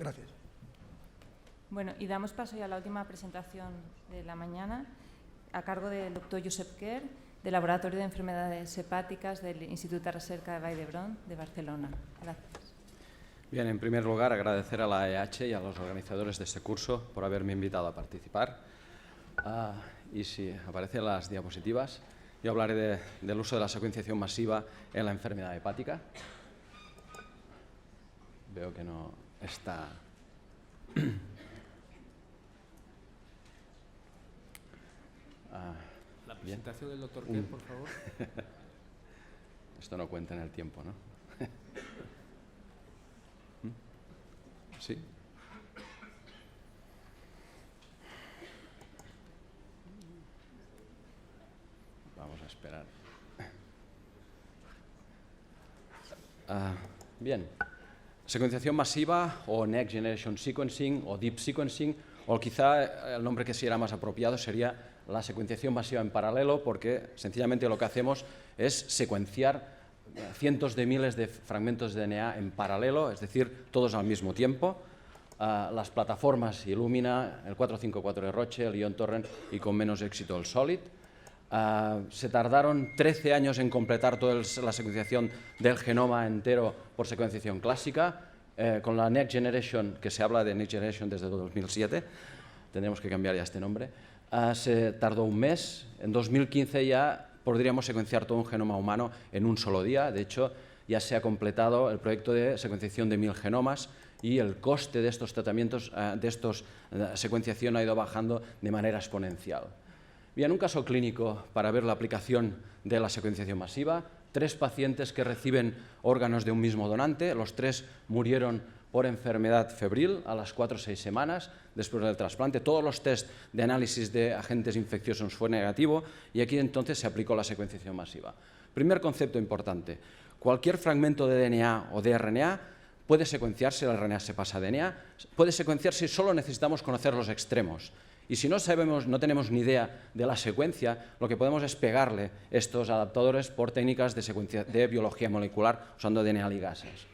Gracias. Bueno, y damos paso ya a la última presentación de la mañana, a cargo del doctor Josep Quer, del Laboratorio de Enfermedades Hepáticas del Instituto de Recerca de Vall d'Hebron de Barcelona. Gracias. Bien, en primer lugar, agradecer a la AEH y a los organizadores de este curso por haberme invitado a participar. Y si aparecen las diapositivas, yo hablaré del uso de la secuenciación masiva en la enfermedad hepática. Veo que no está... La presentación del doctor Quer, por favor. Esto no cuenta en el tiempo, ¿no? Sí. Vamos a esperar. Bien. Secuenciación masiva o Next Generation Sequencing o Deep Sequencing, o quizá el nombre que sería más apropiado sería la secuenciación masiva en paralelo, porque sencillamente lo que hacemos es secuenciar cientos de miles de fragmentos de DNA en paralelo, es decir, todos al mismo tiempo. Las plataformas Illumina, el 454 de Roche, el Ion Torrent y con menos éxito el Solid. Se tardaron 13 años en completar toda la secuenciación del genoma entero por secuenciación clásica. Con la Next Generation, que se habla de Next Generation desde 2007, tendremos que cambiar ya este nombre, se tardó un mes. En 2015 ya podríamos secuenciar todo un genoma humano en un solo día. De hecho, ya se ha completado el proyecto de secuenciación de 1000 genomas y el coste de estos tratamientos, secuenciación ha ido bajando de manera exponencial. Bien, un caso clínico para ver la aplicación de la secuenciación masiva. 3 pacientes que reciben órganos de un mismo donante, los 3 murieron por enfermedad febril a las 4 o 6 semanas después del trasplante. Todos los test de análisis de agentes infecciosos fue negativo y aquí entonces se aplicó la secuenciación masiva. Primer concepto importante, cualquier fragmento de DNA o de RNA puede secuenciarse, el RNA se pasa a DNA, puede secuenciarse y solo necesitamos conocer los extremos. Y si no sabemos, no tenemos ni idea de la secuencia, lo que podemos es pegarle estos adaptadores por técnicas de biología molecular usando DNA ligases.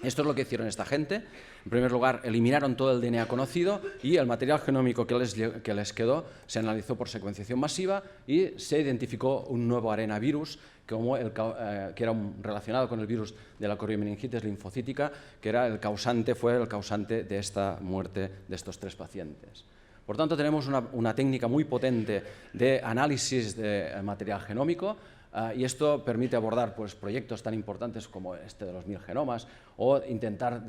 Esto es lo que hicieron esta gente. En primer lugar, eliminaron todo el DNA conocido y el material genómico que les quedó se analizó por secuenciación masiva y se identificó un nuevo arenavirus que era relacionado con el virus de la coriomeningitis linfocítica, que fue el causante de esta muerte de estos 3 pacientes. Por tanto, tenemos una técnica muy potente de análisis de material genómico y esto permite abordar proyectos tan importantes como este de los 1000 genomas o intentar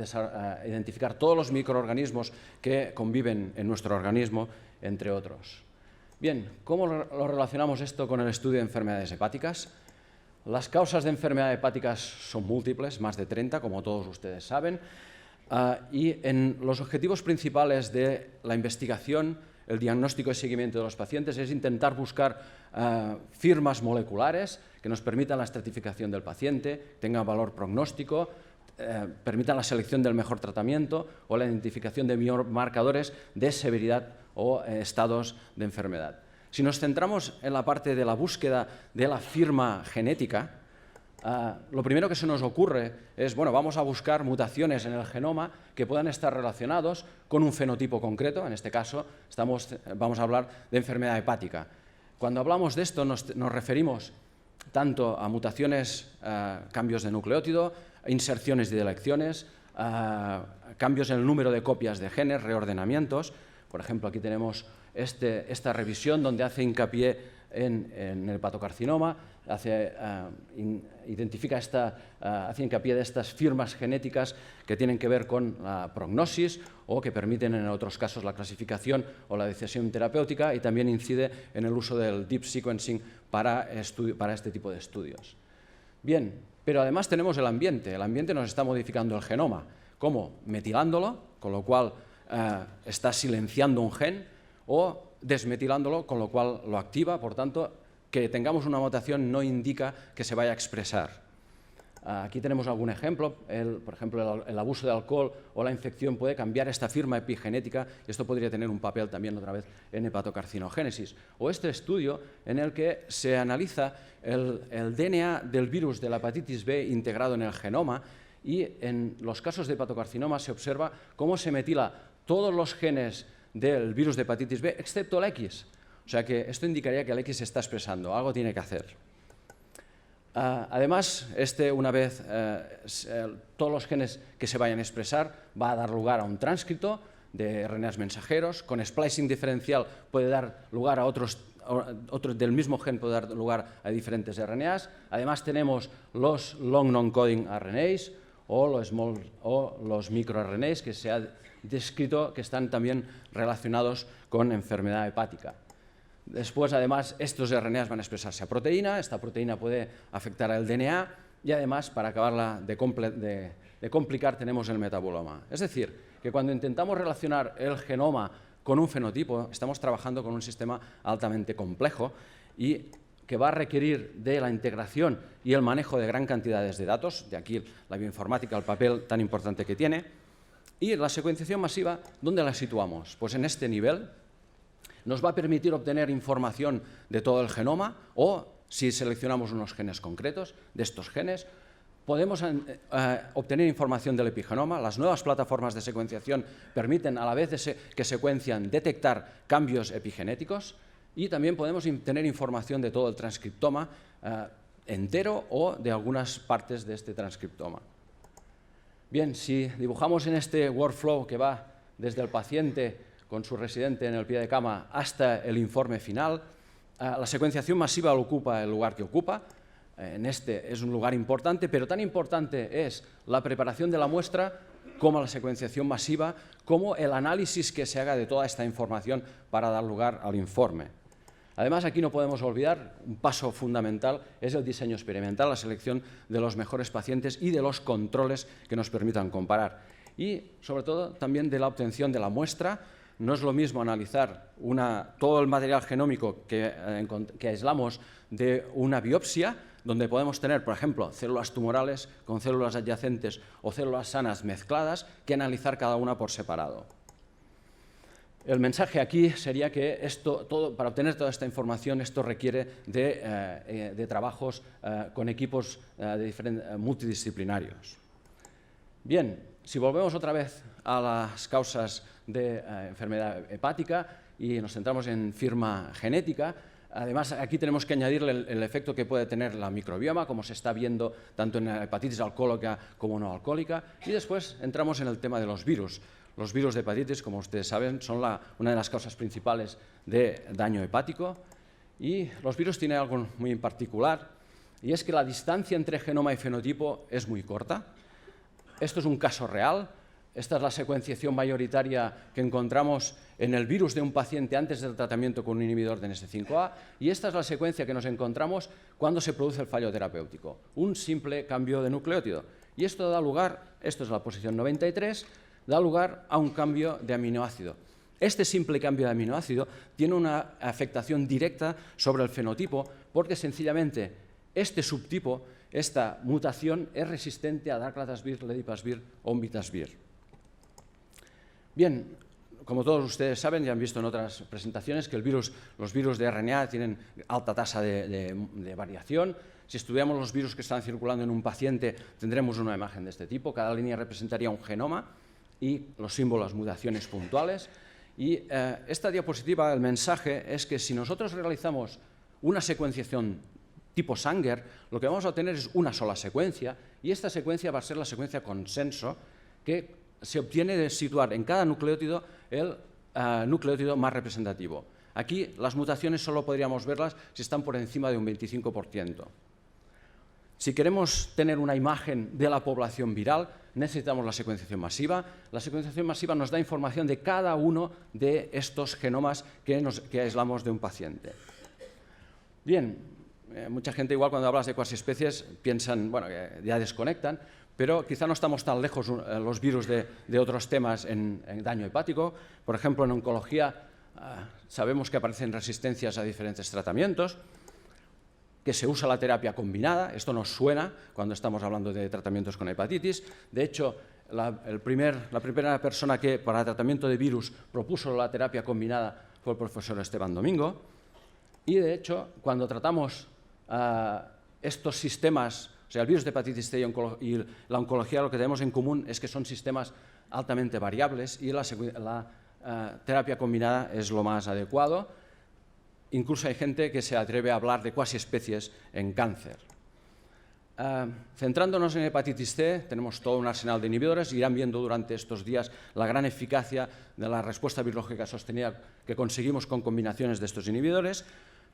identificar todos los microorganismos que conviven en nuestro organismo, entre otros. Bien, ¿cómo lo relacionamos esto con el estudio de enfermedades hepáticas? Las causas de enfermedades hepáticas son múltiples, más de 30, como todos ustedes saben. Y en los objetivos principales de la investigación, el diagnóstico y seguimiento de los pacientes es intentar buscar firmas moleculares que nos permitan la estratificación del paciente, tengan valor prognóstico, permitan la selección del mejor tratamiento o la identificación de marcadores de severidad o estados de enfermedad. Si nos centramos en la parte de la búsqueda de la firma genética, lo primero que se nos ocurre es, bueno, vamos a buscar mutaciones en el genoma que puedan estar relacionados con un fenotipo concreto. En este caso, vamos a hablar de enfermedad hepática. Cuando hablamos de esto, nos referimos tanto a mutaciones, cambios de nucleótido, inserciones y deleciones, cambios en el número de copias de genes, reordenamientos. Por ejemplo, aquí tenemos esta revisión donde hace hincapié en el hepatocarcinoma, hace hincapié de estas firmas genéticas que tienen que ver con la prognosis o que permiten en otros casos la clasificación o la decisión terapéutica y también incide en el uso del deep sequencing para este tipo de estudios. Bien, pero además tenemos el ambiente nos está modificando el genoma. ¿Cómo? Metilándolo, con lo cual está silenciando un gen, o desmetilándolo, con lo cual lo activa. Por tanto, que tengamos una mutación no indica que se vaya a expresar. Aquí tenemos algún ejemplo. Por ejemplo, el abuso de alcohol o la infección puede cambiar esta firma epigenética y esto podría tener un papel también otra vez en hepatocarcinogénesis. O este estudio en el que se analiza el DNA del virus de la hepatitis B integrado en el genoma y en los casos de hepatocarcinoma se observa cómo se metila todos los genes del virus de hepatitis B, excepto el X. O sea que esto indicaría que el X se está expresando, algo tiene que hacer. Además, una vez todos los genes que se vayan a expresar, va a dar lugar a un transcripto de RNAs mensajeros. Con splicing diferencial puede dar lugar a otros del mismo gen, puede dar lugar a diferentes RNAs. Además, tenemos los long non-coding RNAs o los microRNAs que se ha descrito que están también relacionados con enfermedad hepática. Después, además, estos RNAs van a expresarse a proteína, esta proteína puede afectar al DNA y además, para acabarla de complicar, tenemos el metaboloma. Es decir, que cuando intentamos relacionar el genoma con un fenotipo, estamos trabajando con un sistema altamente complejo y que va a requerir de la integración y el manejo de gran cantidades de datos, de aquí la bioinformática, el papel tan importante que tiene. Y la secuenciación masiva, ¿dónde la situamos? Pues en este nivel. Nos va a permitir obtener información de todo el genoma o, si seleccionamos unos genes concretos, de estos genes, podemos obtener información del epigenoma. Las nuevas plataformas de secuenciación permiten, a la vez que secuencian, detectar cambios epigenéticos y también podemos tener información de todo el transcriptoma entero o de algunas partes de este transcriptoma. Bien, si dibujamos en este workflow que va desde el paciente con su residente en el pie de cama hasta el informe final, la secuenciación masiva ocupa el lugar que ocupa. Es un lugar importante, pero tan importante es la preparación de la muestra como la secuenciación masiva, como el análisis que se haga de toda esta información para dar lugar al informe. Además, aquí no podemos olvidar un paso fundamental, es el diseño experimental, la selección de los mejores pacientes y de los controles que nos permitan comparar. Y, sobre todo, también de la obtención de la muestra. No es lo mismo analizar todo el material genómico que aislamos de una biopsia, donde podemos tener, por ejemplo, células tumorales con células adyacentes o células sanas mezcladas, que analizar cada una por separado. El mensaje aquí sería que para obtener toda esta información, esto requiere de trabajos con equipos multidisciplinarios. Bien, si volvemos otra vez a las causas de enfermedad hepática y nos centramos en firma genética, además aquí tenemos que añadirle el efecto que puede tener la microbioma, como se está viendo tanto en la hepatitis alcohólica como no alcohólica, y después entramos en el tema de los virus. Los virus de hepatitis, como ustedes saben, son una de las causas principales de daño hepático, y los virus tienen algo muy particular, y es que la distancia entre genoma y fenotipo es muy corta. Esto es un caso real. Esta es la secuenciación mayoritaria que encontramos en el virus de un paciente antes del tratamiento con un inhibidor de NS5A, y esta es la secuencia que nos encontramos cuando se produce el fallo terapéutico, un simple cambio de nucleótido. Y esto da lugar, esto es la posición 93, da lugar a un cambio de aminoácido. Este simple cambio de aminoácido tiene una afectación directa sobre el fenotipo porque sencillamente este subtipo, esta mutación, es resistente a Daclatasvir, Ledipasvir o Umbitasvir. Bien, como todos ustedes saben, ya han visto en otras presentaciones que los virus de RNA tienen alta tasa de variación. Si estudiamos los virus que están circulando en un paciente, tendremos una imagen de este tipo. Cada línea representaría un genoma y los símbolos, mutaciones puntuales. Y esta diapositiva, el mensaje es que si nosotros realizamos una secuenciación tipo Sanger, lo que vamos a obtener es una sola secuencia, y esta secuencia va a ser la secuencia consenso, que se obtiene de situar en cada nucleótido el nucleótido más representativo. Aquí las mutaciones solo podríamos verlas si están por encima de un 25%. Si queremos tener una imagen de la población viral, necesitamos la secuenciación masiva. La secuenciación masiva nos da información de cada uno de estos genomas que aislamos de un paciente. Bien, mucha gente igual cuando hablas de cuasiespecies piensan, bueno, que ya desconectan, pero quizá no estamos tan lejos los virus de otros temas en daño hepático. Por ejemplo, en oncología sabemos que aparecen resistencias a diferentes tratamientos, que se usa la terapia combinada. Esto nos suena cuando estamos hablando de tratamientos con hepatitis. De hecho, la primera persona que para tratamiento de virus propuso la terapia combinada fue el profesor Esteban Domingo. Y de hecho, cuando tratamos estos sistemas O sea, el virus de hepatitis C y la oncología lo que tenemos en común es que son sistemas altamente variables y la terapia combinada es lo más adecuado. Incluso hay gente que se atreve a hablar de cuasi especies en cáncer. Centrándonos en hepatitis C, tenemos todo un arsenal de inhibidores. Irán viendo durante estos días la gran eficacia de la respuesta virológica sostenida que conseguimos con combinaciones de estos inhibidores,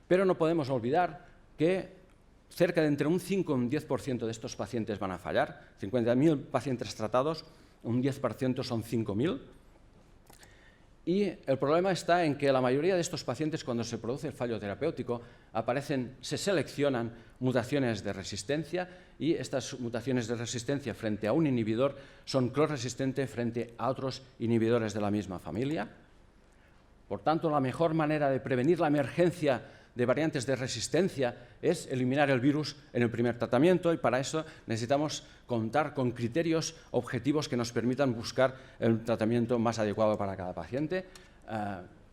pero no podemos olvidar que cerca de entre un 5 y un 10% de estos pacientes van a fallar. 50.000 pacientes tratados, un 10% son 5.000. Y el problema está en que la mayoría de estos pacientes, cuando se produce el fallo terapéutico, se seleccionan mutaciones de resistencia y estas mutaciones de resistencia frente a un inhibidor son cross-resistentes frente a otros inhibidores de la misma familia. Por tanto, la mejor manera de prevenir la emergencia de variantes de resistencia es eliminar el virus en el primer tratamiento y para eso necesitamos contar con criterios objetivos que nos permitan buscar el tratamiento más adecuado para cada paciente.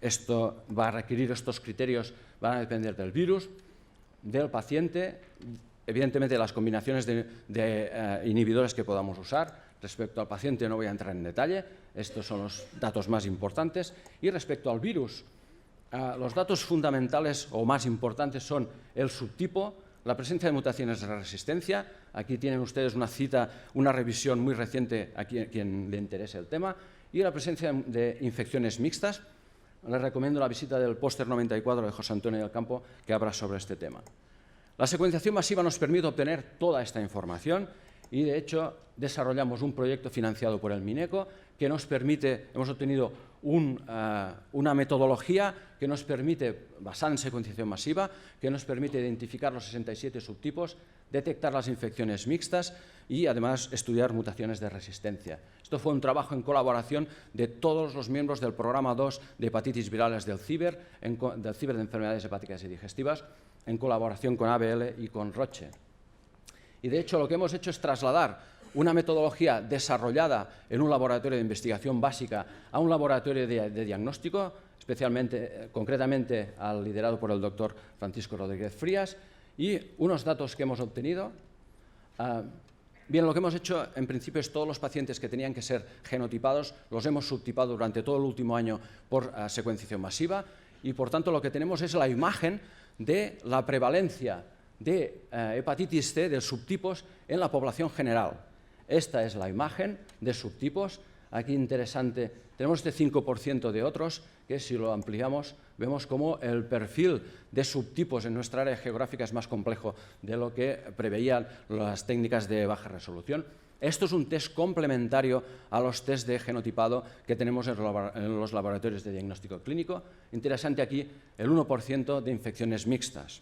Esto va a requerir, estos criterios van a depender del virus, del paciente, evidentemente de las combinaciones de inhibidores que podamos usar. Respecto al paciente no voy a entrar en detalle, estos son los datos más importantes. Y respecto al virus, los datos fundamentales o más importantes son el subtipo, la presencia de mutaciones de resistencia. Aquí tienen ustedes una cita, una revisión muy reciente a quien le interese el tema, y la presencia de infecciones mixtas. Les recomiendo la visita del póster 94 de José Antonio del Campo, que habla sobre este tema. La secuenciación masiva nos permite obtener toda esta información y, de hecho, desarrollamos un proyecto financiado por el Mineco que nos permite, hemos obtenido una metodología que nos permite, basada en secuenciación masiva, que nos permite identificar los 67 subtipos, detectar las infecciones mixtas y, además, estudiar mutaciones de resistencia. Esto fue un trabajo en colaboración de todos los miembros del programa 2 de hepatitis virales del CIBER de enfermedades hepáticas y digestivas, en colaboración con ABL y con Roche. Y, de hecho, lo que hemos hecho es trasladar una metodología desarrollada en un laboratorio de investigación básica a un laboratorio de diagnóstico, concretamente liderado por el doctor Francisco Rodríguez Frías, y unos datos que hemos obtenido. Bien, lo que hemos hecho en principio es todos los pacientes que tenían que ser genotipados los hemos subtipado durante todo el último año por secuenciación masiva y, por tanto, lo que tenemos es la imagen de la prevalencia de hepatitis C, de subtipos, en la población general. Esta es la imagen de subtipos. Aquí interesante, tenemos este 5% de otros, que si lo ampliamos, vemos cómo el perfil de subtipos en nuestra área geográfica es más complejo de lo que preveían las técnicas de baja resolución. Esto es un test complementario a los test de genotipado que tenemos en los laboratorios de diagnóstico clínico. Interesante aquí el 1% de infecciones mixtas.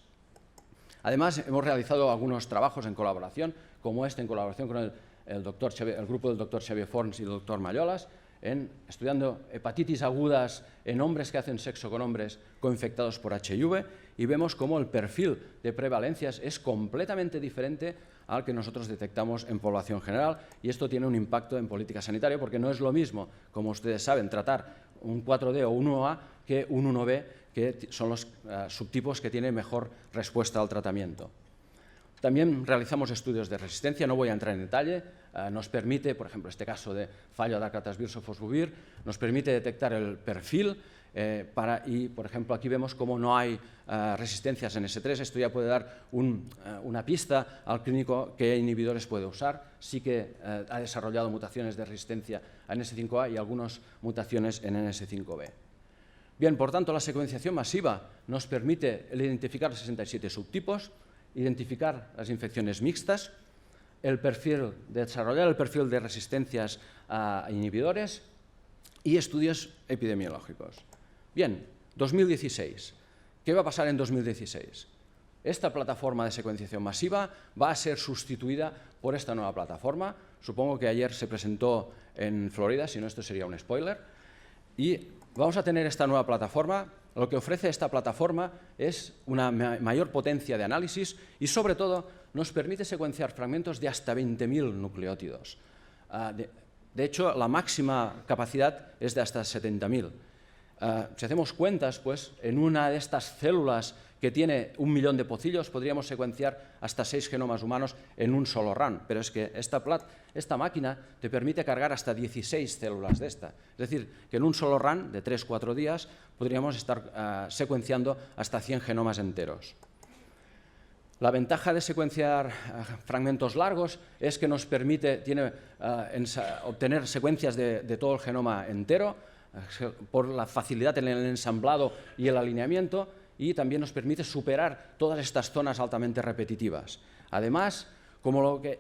Además, hemos realizado algunos trabajos en colaboración, como este, en colaboración con el grupo del doctor Xavier Forns y el doctor Mallolas, estudiando hepatitis agudas en hombres que hacen sexo con hombres coinfectados por HIV, y vemos cómo el perfil de prevalencias es completamente diferente al que nosotros detectamos en población general, y esto tiene un impacto en política sanitaria, porque no es lo mismo, como ustedes saben, tratar un 4D o un 1A que un 1B, que son los subtipos que tienen mejor respuesta al tratamiento. También realizamos estudios de resistencia, no voy a entrar en detalle, nos permite, por ejemplo, este caso de fallo de acatasvirso-fosbuvir, nos permite detectar el perfil y, por ejemplo, aquí vemos cómo no hay resistencias en S3, esto ya puede dar una pista al clínico qué inhibidores puede usar. Sí que ha desarrollado mutaciones de resistencia a NS5A y algunas mutaciones en NS5B. Bien, por tanto, la secuenciación masiva nos permite identificar los 67 subtipos, identificar las infecciones mixtas, desarrollar el perfil de resistencias a inhibidores y estudios epidemiológicos. Bien, 2016. ¿Qué va a pasar en 2016? Esta plataforma de secuenciación masiva va a ser sustituida por esta nueva plataforma. Supongo que ayer se presentó en Florida, si no esto sería un spoiler. Y vamos a tener esta nueva plataforma. Lo que ofrece esta plataforma es una mayor potencia de análisis y, sobre todo, nos permite secuenciar fragmentos de hasta 20.000 nucleótidos. De hecho, la máxima capacidad es de hasta 70.000. Si hacemos cuentas, pues en una de estas células que tiene 1 millón de pocillos, podríamos secuenciar hasta 6 genomas humanos en un solo run. Pero es que esta máquina te permite cargar hasta 16 células de esta. Es decir, que en un solo run de 3-4 días podríamos estar secuenciando hasta 100 genomas enteros. La ventaja de secuenciar fragmentos largos es que nos permite obtener secuencias de todo el genoma entero por la facilidad en el ensamblado y el alineamiento, y también nos permite superar todas estas zonas altamente repetitivas. Además,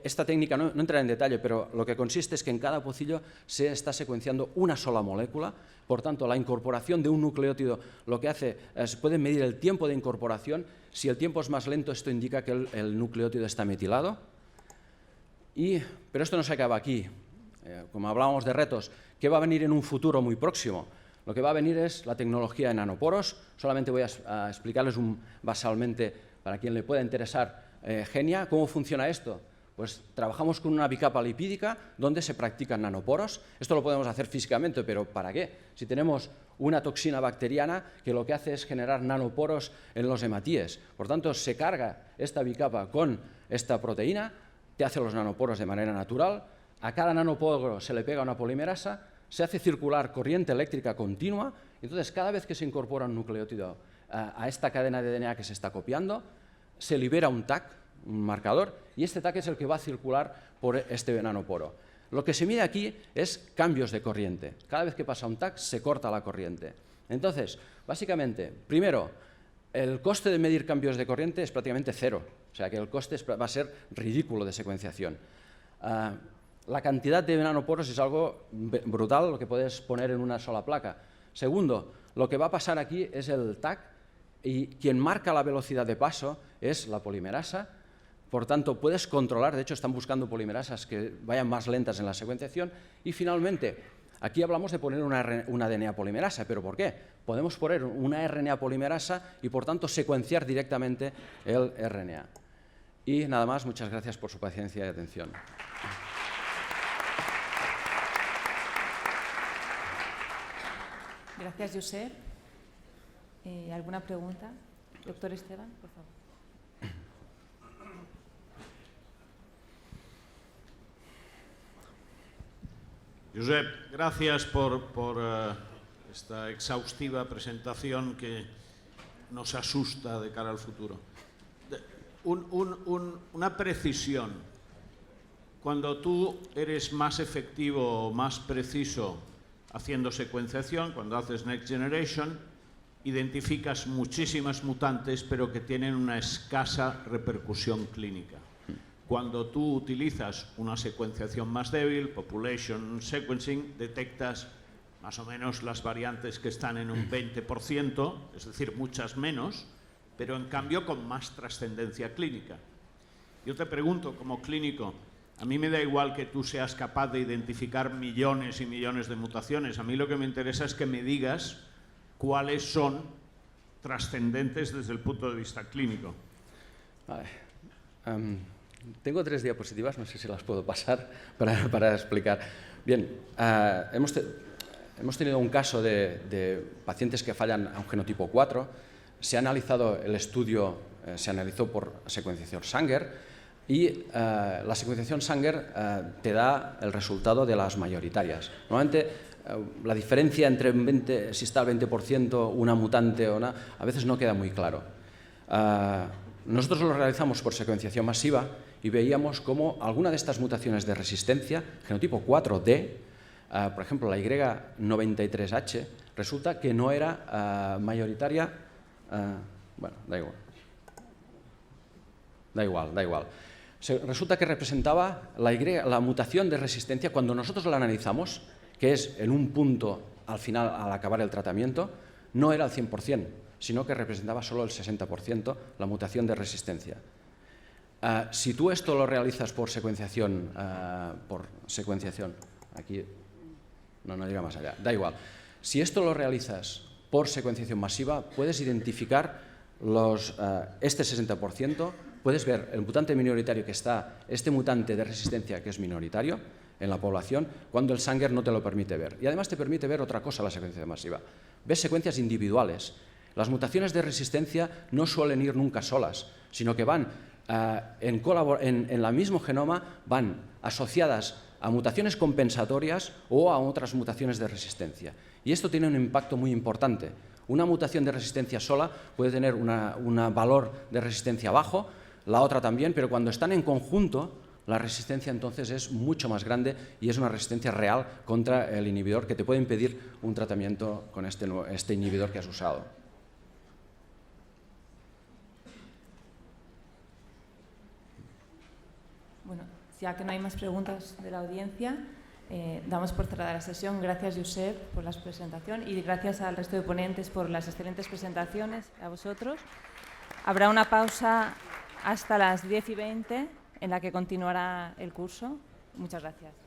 esta técnica no entra en detalle, pero lo que consiste es que en cada pocillo se está secuenciando una sola molécula. Por tanto, la incorporación de un nucleótido lo que hace es puede medir el tiempo de incorporación. Si el tiempo es más lento, esto indica que el nucleótido está metilado. Pero esto no se acaba aquí. Como hablábamos de retos, ¿qué va a venir en un futuro muy próximo? Lo que va a venir es la tecnología de nanoporos. Solamente voy a explicarles basalmente, para quien le pueda interesar, Genia, ¿cómo funciona esto? Pues trabajamos con una bicapa lipídica donde se practican nanoporos. Esto lo podemos hacer físicamente, pero ¿para qué? Si tenemos una toxina bacteriana que lo que hace es generar nanoporos en los hematíes. Por tanto, se carga esta bicapa con esta proteína, te hace los nanoporos de manera natural. A cada nanoporo se le pega una polimerasa, se hace circular corriente eléctrica continua, y entonces cada vez que se incorpora un nucleótido a esta cadena de DNA que se está copiando, se libera un tag, un marcador, y este tag es el que va a circular por este nanoporo. Lo que se mide aquí es cambios de corriente. Cada vez que pasa un tag se corta la corriente. Entonces, básicamente, primero, el coste de medir cambios de corriente es prácticamente cero, o sea que el coste va a ser ridículo de secuenciación. La cantidad de nanoporos es algo brutal, lo que puedes poner en una sola placa. Segundo, lo que va a pasar aquí es el tag, y quien marca la velocidad de paso es la polimerasa. Por tanto, puedes controlar, de hecho están buscando polimerasas que vayan más lentas en la secuenciación. Y finalmente, aquí hablamos de poner una DNA polimerasa, ¿pero por qué? Podemos poner una RNA polimerasa y por tanto secuenciar directamente el RNA. Y nada más, muchas gracias por su paciencia y atención. Gracias, Josep. ¿Alguna pregunta? Doctor Esteban, por favor. Josep, gracias por esta exhaustiva presentación que nos asusta de cara al futuro. Una precisión. Cuando tú eres más efectivo o más preciso haciendo secuenciación, cuando haces Next Generation, identificas muchísimas mutantes, pero que tienen una escasa repercusión clínica. Cuando tú utilizas una secuenciación más débil, population sequencing, detectas más o menos las variantes que están en un 20%, es decir, muchas menos, pero en cambio con más trascendencia clínica. Yo te pregunto, como clínico, a mí me da igual que tú seas capaz de identificar millones y millones de mutaciones. A mí lo que me interesa es que me digas cuáles son trascendentes desde el punto de vista clínico. Vale. Tengo 3 diapositivas, no sé si las puedo pasar para explicar. Bien, hemos tenido un caso de pacientes que fallan a un genotipo 4. Se ha analizado el estudio, se analizó por secuenciación Sanger, y la secuenciación Sanger te da el resultado de las mayoritarias. Normalmente la diferencia entre si está al 20%, una mutante o no, a veces no queda muy claro. Nosotros lo realizamos por secuenciación masiva y veíamos cómo alguna de estas mutaciones de resistencia, genotipo 4D, por ejemplo la Y93H, resulta que no era mayoritaria. Bueno, da igual. Resulta que representaba la mutación de resistencia cuando nosotros la analizamos, que es en un punto al final, al acabar el tratamiento, no era el 100%, sino que representaba solo el 60%, la mutación de resistencia. Si tú esto lo realizas por secuenciación, aquí no llega más allá, da igual. Si esto lo realizas por secuenciación masiva, puedes identificar este 60%, puedes ver el mutante minoritario que está, este mutante de resistencia que es minoritario, en la población cuando el Sanger no te lo permite ver. Y además te permite ver otra cosa la secuenciación masiva. Ves secuencias individuales. Las mutaciones de resistencia no suelen ir nunca solas, sino que van en el mismo genoma, van asociadas a mutaciones compensatorias o a otras mutaciones de resistencia. Y esto tiene un impacto muy importante. Una mutación de resistencia sola puede tener un valor de resistencia bajo, la otra también, pero cuando están en conjunto, la resistencia entonces es mucho más grande y es una resistencia real contra el inhibidor que te puede impedir un tratamiento con este inhibidor que has usado. Bueno, ya que no hay más preguntas de la audiencia, damos por cerrada la sesión. Gracias, Josep, por la presentación y gracias al resto de ponentes por las excelentes presentaciones, a vosotros. Habrá una pausa hasta las 10:20 en la que continuará el curso. Muchas gracias.